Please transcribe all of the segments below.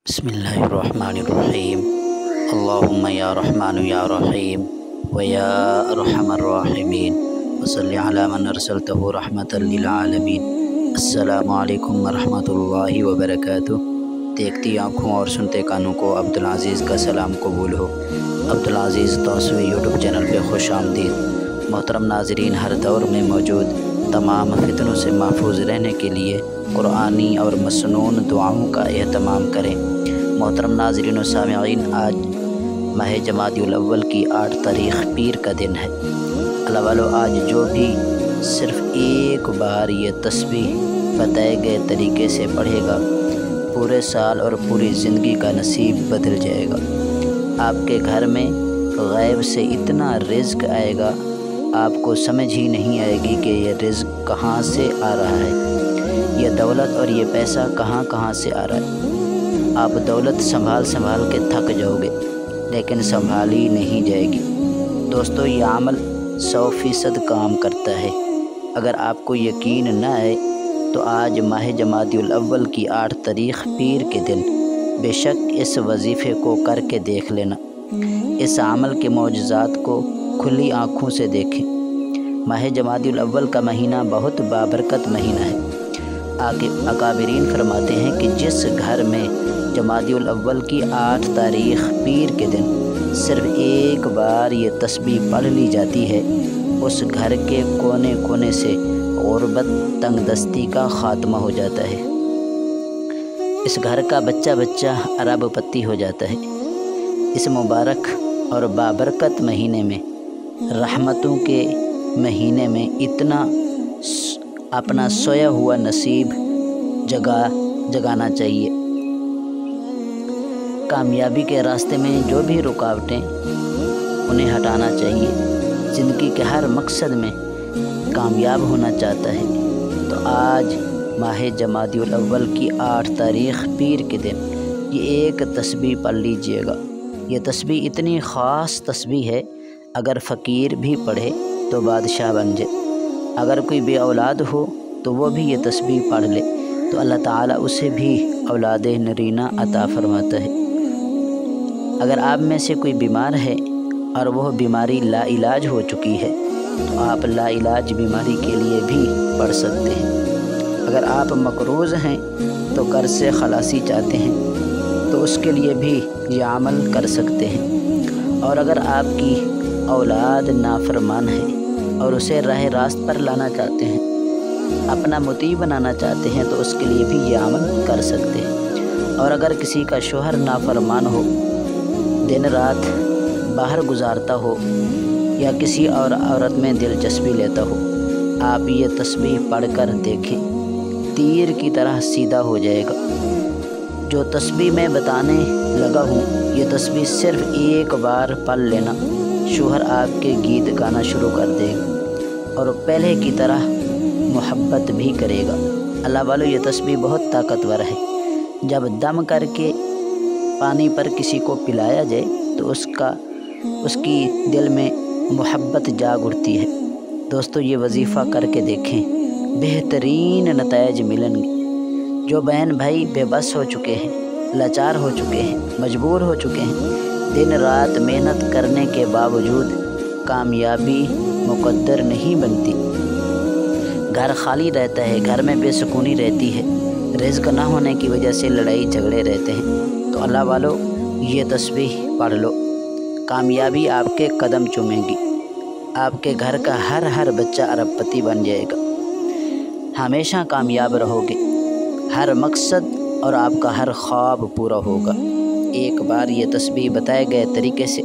बिस्मिल्लाहिर्रहमानिर्रहीम। अल्लाहुम्मा या रहमान या रहीम व या अरहमर राहिमीन वसल्लि अला मन अरसलतहु रहमतल लिल आलमीन। अस्सलामु अलैकुम वरहमतुल्लाहि व बरकातुहू। देखती आँखों और सुनते कानों को अब्दुल अज़ीज़ का सलाम कबूल हो। अब्दुल अज़ीज़ तौसीफ़ी यूट्यूब चैनल पे खुश आमदीद। मोहतरम नाज़रीन, हर दौर में मौजूद तमाम फितनों से महफूज रहने के लिए कुरानी और मसनून दुआओं का एहतमाम करें। मोहतरम नाज़रीन व सामिईन, आज माह जमादियुल अव्वल की 8 तारीख़ पीर का दिन है। अल्लाह वालों, आज जो भी सिर्फ़ एक बार ये तस्बीह बताए गए तरीके से पढ़ेगा, पूरे साल और पूरी ज़िंदगी का नसीब बदल जाएगा। आपके घर में गैब से इतना रिज़्क़ आएगा, आपको समझ ही नहीं आएगी कि ये रिज़्क़ कहाँ से आ रहा है, ये दौलत और ये पैसा कहाँ से आ रहा है। आप दौलत संभाल के थक जाओगे, लेकिन संभाली नहीं जाएगी। दोस्तों, ये अमल 100% काम करता है। अगर आपको यकीन न आए तो आज माह जमादियुल अव्वल की 8 तारीख़ पीर के दिन बेशक इस वजीफ़े को करके देख लेना। इस अमल के मौजज़ात को खुली आँखों से देखें। माह जमादियुल अव्वल का महीना बहुत बाबरकत महीना है। अकाबिरीन फरमाते हैं कि जिस घर में जमादियुल अव्वल की 8 तारीख़ पीर के दिन सिर्फ़ एक बार ये तस्बीह पढ़ ली जाती है, उस घर के कोने कोने से गुरबत तंगदस्ती का ख़ात्मा हो जाता है। इस घर का बच्चा बच्चा अरबपति हो जाता है। इस मुबारक और बाबरकत महीने में, रहमतों के महीने में इतना अपना सोया हुआ नसीब जगाना चाहिए। कामयाबी के रास्ते में जो भी रुकावटें, उन्हें हटाना चाहिए। ज़िंदगी के हर मकसद में कामयाब होना चाहता है तो आज माह जमादियुल अव्वल की 8 तारीख़ पीर के दिन ये एक तस्बीह पढ़ लीजिएगा। ये तस्बीह इतनी ख़ास तस्बीह है, अगर फ़कीर भी पढ़े तो बादशाह बन जाए। अगर कोई बे औलाद हो तो वो भी ये तस्बीह पढ़ ले तो अल्लाह ताला उसे भी औलाद नरीना अता फरमाता है। अगर आप में से कोई बीमार है और वह बीमारी लाइलाज हो चुकी है तो आप लाइलाज बीमारी के लिए भी पढ़ सकते हैं। अगर आप मकरूज़ हैं तो कर्ज़ से खलासी चाहते हैं तो उसके लिए भी ये अमल कर सकते हैं। और अगर आपकी औलाद नाफरमान है और उसे राह रास्त पर लाना चाहते हैं, अपना मुती बनाना चाहते हैं तो उसके लिए भी ये अमल कर सकते हैं। और अगर किसी का शोहर नाफरमान हो, दिन रात बाहर गुजारता हो या किसी और औरत में दिलचस्पी लेता हो, आप ये तस्बीह पढ़कर देखें, तीर की तरह सीधा हो जाएगा। जो तस्बीह मैं बताने लगा हूँ, ये तस्बीह सिर्फ़ एक बार पढ़ लेना, शोहर आपके गीत गाना शुरू कर देगा और पहले की तरह मोहब्बत भी करेगा। अल्लाह वालों, ये तस्बीह बहुत ताकतवर है। जब दम करके पानी पर किसी को पिलाया जाए तो उसकी दिल में मोहब्बत जाग उठती है। दोस्तों, ये वजीफ़ा करके देखें, बेहतरीन नताइज मिलेंगे। जो बहन भाई बेबस हो चुके हैं, लाचार हो चुके हैं, मजबूर हो चुके हैं, दिन रात मेहनत करने के बावजूद कामयाबी मुकद्दर नहीं बनती, घर खाली रहता है, घर में बेसुकूनी रहती है, रिज़्क़ ना होने की वजह से लड़ाई झगड़े रहते हैं, तो अल्लाह वालों, ये तस्बीह पढ़ लो। कामयाबी आपके कदम चूमेगी। आपके घर का हर बच्चा अरबपति बन जाएगा। हमेशा कामयाब रहोगे, हर मकसद और आपका हर ख्वाब पूरा होगा। एक बार ये तस्बीह बताए गए तरीके से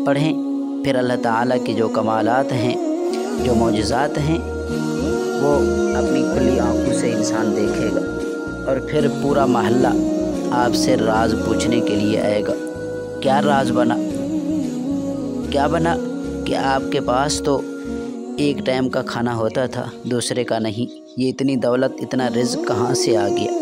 पढ़ें, फिर अल्लाह ताला के जो कमालात हैं, जो मौजज़ात हैं, वो अपनी खुली आँखों से इंसान देखेगा और फिर पूरा महल्ला आपसे राज पूछने के लिए आएगा। क्या राज बना, क्या बना कि आपके पास तो एक टाइम का खाना होता था, दूसरे का नहीं। ये इतनी दौलत, इतना रिज़्क़ कहाँ से आ गया।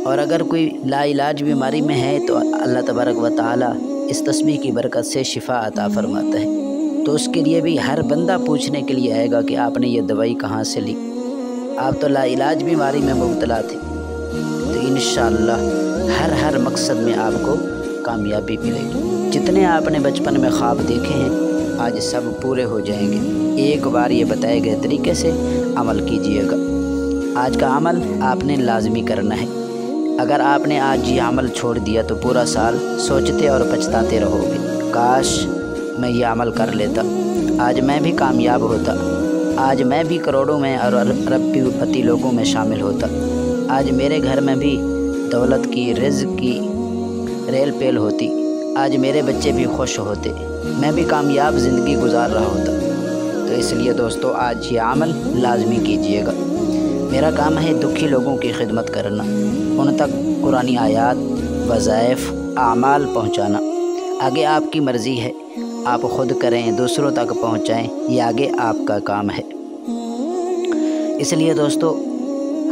और अगर कोई लाइलाज बीमारी में है तो अल्लाह तबारक व तआला इस तस्बीह की बरकत से शिफा अता फरमाता है। तो उसके लिए भी हर बंदा पूछने के लिए आएगा कि आपने ये दवाई कहाँ से ली। आप तो लाइलाज बीमारी में मुब्तला थे, तो इन इंशाअल्लाह हर मकसद में आपको कामयाबी मिलेगी। जितने आपने बचपन में ख्वाब देखे हैं आज सब पूरे हो जाएंगे। एक बार ये बताए गए तरीके से अमल कीजिएगा। आज का अमल आपने लाजमी करना है। अगर आपने आज ये अमल छोड़ दिया तो पूरा साल सोचते और पछताते रहोगे, काश मैं ये अमल कर लेता, आज मैं भी कामयाब होता, आज मैं भी करोड़ों में और अरबपति लोगों में शामिल होता, आज मेरे घर में भी दौलत की रिज़्क़ की रेल पेल होती, आज मेरे बच्चे भी खुश होते, मैं भी कामयाब ज़िंदगी गुजार रहा होता। तो इसलिए दोस्तों आज ये अमल लाजमी कीजिएगा। मेरा काम है दुखी लोगों की खिदमत करना, उन तक कुरानी आयात, वज़ाइफ, आमाल पहुँचाना। आगे आपकी मर्ज़ी है, आप ख़ुद करें, दूसरों तक पहुँचाएँ, ये आगे आपका काम है। इसलिए दोस्तों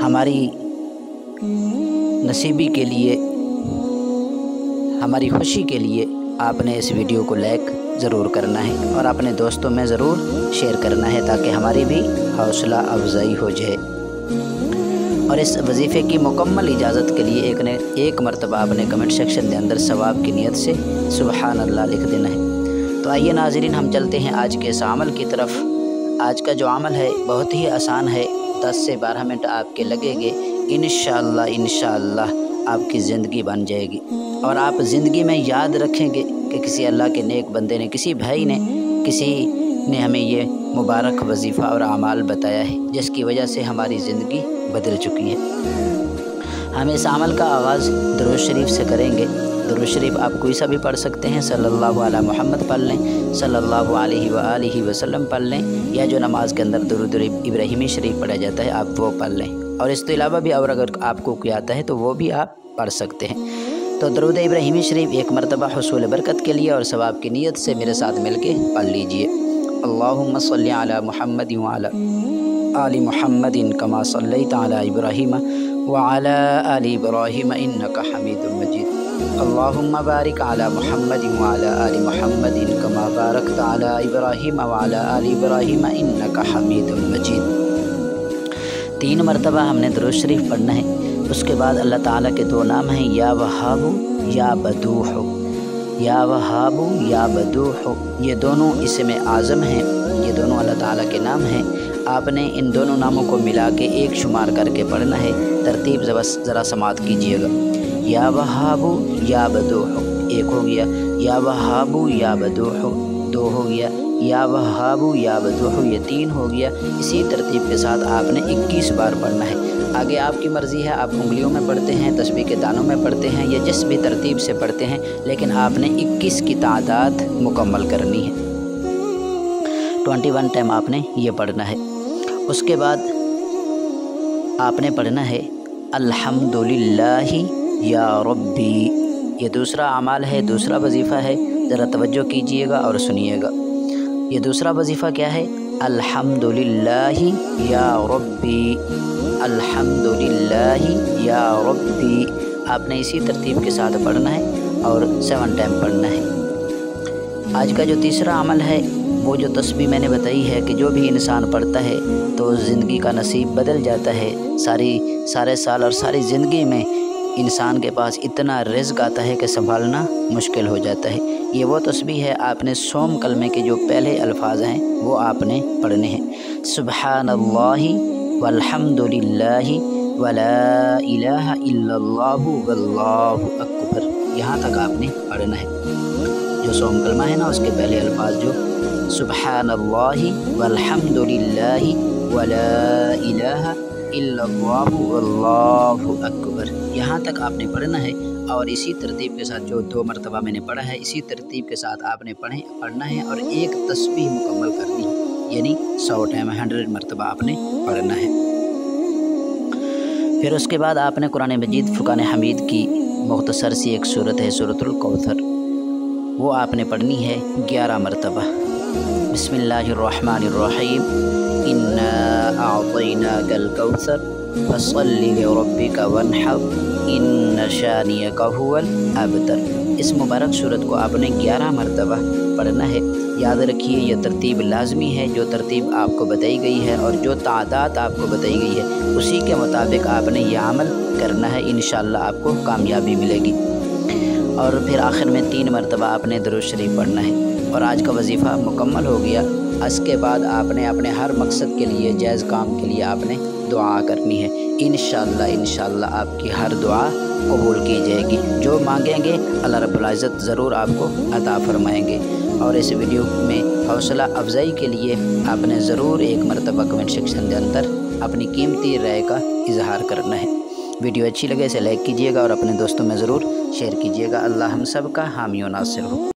हमारी नसीबी के लिए, हमारी खुशी के लिए आपने इस वीडियो को लाइक ज़रूर करना है और अपने दोस्तों में ज़रूर शेयर करना है ताकि हमारी भी हौसला अफजाई हो जाए। और इस वजीफ़े की मुकम्मल इजाज़त के लिए एक मरतबा आपने कमेंट सेक्शन के अंदर सवाब की नीयत से सुबहान अल्लाह लिख देना है। तो आइए नाज़रीन हम चलते हैं आज के इस अमल की तरफ। आज का जो अमल है बहुत ही आसान है, 10 से 12 मिनट आपके लगेंगे। इंशाअल्लाह आपकी ज़िंदगी बन जाएगी और आप ज़िंदगी में याद रखेंगे कि किसी अल्लाह के नेक बंदे ने, किसी भाई ने, किसी ने हमें ये मुबारक वजीफ़ा और अमाल बताया है जिसकी वजह से हमारी ज़िंदगी बदल चुकी है। हम इस अमल का आगाज़ दुरूद शरीफ से करेंगे। दुरूद शरीफ आप कोई सा भी पढ़ सकते हैं, सल्लल्लाहु अला मुहम्मद पढ़ लें, सल्लल्लाहु अलैहि वसल्लम पढ़ लें, या जो नमाज के अंदर दुरूद इब्राहिमी शरीफ पढ़ा जाता है आप वो पढ़ लें। और इसके अलावा भी और अगर आपको कोई आता है तो वो भी आप पढ़ सकते हैं। तो दुरूद इब्राहिमी शरीफ एक मरतबा हुसूल बरकत के लिए और सवाब की नीयत से मेरे साथ मिलके पढ़ लीजिए। अल्लाहुम्मा सल्ली अला मुहम्मद व अला आलि मुहम्मदिन कमा सल्लैता अला इब्राहीम व अला आलि इब्राहीम इन्नका हमीदुम मजीद। अल्लाहुम्मा बारिक अला मुहम्मद व अला आलि मुहम्मदिन कमा बारकता अला इब्राहीम व अला आलि इब्राहीम इन्नका हमीदुम मजीद। 3 मरतबा हमने दुरूद शरीफ पढ़ना है। उसके बाद अल्लाह ताला के 2 नाम हैं, या वहाबु या बदूह। या वहाबु या बदूह, ये दोनों इसमें आज़म हैं, ये दोनों अल्लाह ताला के नाम हैं। आपने इन दोनों नामों को मिला के एक शुमार करके पढ़ना है। तरतीब ज़रा समात कीजिएगा। या वहाबु या बदूह 1 हो गया, या वहाबु या बदूह 2 हो गया, या वहाबु या बदूह ये 3 हो गया। इसी तरतीब के साथ आपने 21 बार पढ़ना है। आगे आपकी मर्ज़ी है, आप उंगलियों में पढ़ते हैं, तस्बीह के दानों में पढ़ते हैं, या जिस भी तरतीब से पढ़ते हैं, लेकिन आपने 21 की तादाद मुकम्मल करनी है। 21 टाइम आपने ये पढ़ना है। उसके बाद आपने पढ़ना है अल्हम्दुलिल्लाहि या रब्बी। ये दूसरा अमाल है, दूसरा वजीफ़ा है, ज़रा तवज्जो कीजिएगा और सुनिएगा। ये दूसरा वजीफ़ा क्या है? अल्हम्दुलिल्लाहि या रब्बी, अल्हम्दुलिल्लाहि या रब्बी। आपने इसी तरतीब के साथ पढ़ना है और 7 टाइम पढ़ना है। आज का जो तीसरा अमल है वो जो तस्बीह मैंने बताई है कि जो भी इंसान पढ़ता है तो ज़िंदगी का नसीब बदल जाता है। सारे साल और सारी ज़िंदगी में इंसान के पास इतना रिज़्क़ आता है कि संभालना मुश्किल हो जाता है। ये वो तस्बीह है, आपने सोम कलमे के जो पहले अल्फाज हैं वो आपने पढ़ने हैं। सुब्हानल्लाहि वल्हम्दुलिल्लाहि वला इलाहा इल्लल्लाहु वल्लाहु अकबर, यहाँ तक आपने पढ़ना है। जो सोम कलमा है ना उसके पहले अल्फाज जो सुब्हानल्लाहि वल्हम्दुलिल्लाहि वला इलाहा इल्लल्लाहु वल्लाहु अकबर, यहाँ तक आपने पढ़ना है। और इसी तरतीब के साथ जो 2 मरतबा मैंने पढ़ा है इसी तरतीब के साथ आपने पढ़ना है और एक तस्बीह मुकम्मल करनी है, यानी 100 टाइम 100 मरतबा आपने पढ़ना है। फिर उसके बाद आपने कुरान मजीद फुरकान हमीद की मुख्तसर सी एक सूरत है सूरतुल कौसर, वो आपने पढ़नी है 11 मरतबा। बिस्मिल्लाहिर्रहमानिर्रहीम, इन्ना अअतैनाकल कौसर फसल्लि लिरब्बिका वन्हर, इन्न शानियका हुवल अबतर। اس مبارک صورت کو آپ نے 11 مرتبہ پڑھنا ہے۔ یاد رکھیے یہ ترتیب لازمی ہے، جو ترتیب آپ کو بتائی گئی ہے اور جو تعداد آپ کو بتائی گئی ہے اسی کے مطابق آپ نے یہ عمل کرنا ہے، انشاءاللہ آپ کو کامیابی ملے گی۔ اور پھر آخر میں 3 مرتبہ آپ نے درود شریف پڑھنا ہے۔ اور آج کا وظیفہ مکمل ہو گیا۔ اس کے بعد آپ نے اپنے ہر مقصد کے لیے، جائز کام کے لیے آپ نے دعا کرنی ہے۔ انشاءاللہ آپ کی ہر دعا قبول کی جائے گی۔ جو مانگیں گے اللہ رب العزت ضرور آپ کو عطا فرمائیں گے۔ اور اس ویڈیو میں حوصلہ افزائی کے لیے آپ نے ضرور 1 مرتبہ کمنٹ سیکشن کے اندر اپنی قیمتی رائے کا اظہار کرنا ہے۔ ویڈیو اچھی لگے اسے لائک کیجیے گا اور اپنے دوستوں میں ضرور شیئر کیجیے گا۔ اللہ ہم سب کا حامی و ناصر ہو۔